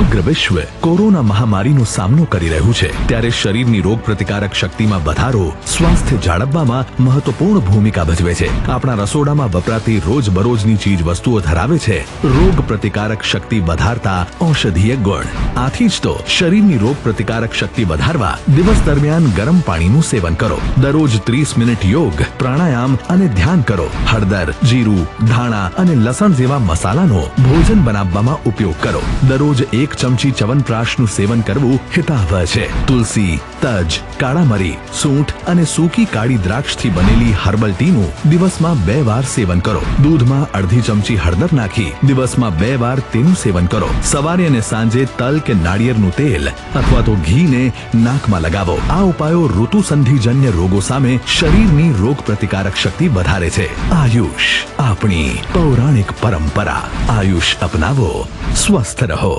સમગ્ર વિશ્વ કોરોના મહામારીનો સામનો કરી રહ્યું છે, ત્યારે શરીરની રોગ પ્રતિકારક શક્તિમાં વધારો સ્વાસ્થ્ય જાળવવામાં મહત્વપૂર્ણ ભૂમિકા ભજવે છે. આપણા રસોડામાં વપરાતી રોજબરોજની ચીજ વસ્તુઓ ધરાવે છે રોગ પ્રતિકારક શક્તિ વધારતા ઔષધીય ગુણ. આથી જ તો શરીરની રોગ પ્રતિકારક શક્તિ વધારવા દિવસ દરમિયાન ગરમ પાણીનું સેવન કરો. દરરોજ 30 મિનિટ યોગ, પ્રાણાયામ અને ધ્યાન કરો. હળદર, જીરું, ધાણા અને લસણ જેવા મસાલાનો ભોજન બનાવવામાં ઉપયોગ કરો. દરરોજ 1 ચમચી ચ્યવનપ્રાશનું સેવન કરવું હિતાવહ છે. તુલસી, તજ, કાળા મરી, સૂંઠ અને સૂકી કાળી દ્રાક્ષથી બનેલી હર્બલ ટીનું દિવસમાં 2 વાર સેવન કરો. દૂધમાં અડધી ચમચી હળદર નાખી દિવસમાં 2 વાર તેનું સેવન કરો. સવારે અને સાંજે તલ કે નાળિયેરનું તેલ અથવા તો ઘીને નાકમાં લગાવો. આ ઉપાયો ઋતુસંધિજન્ય રોગો સામે શરીરની રોગ પ્રતિકારક શક્તિ વધારે છે. આયુષ આપણી પૌરાણિક પરંપરા. આયુષ અપનાવો, સ્વસ્થ રહો.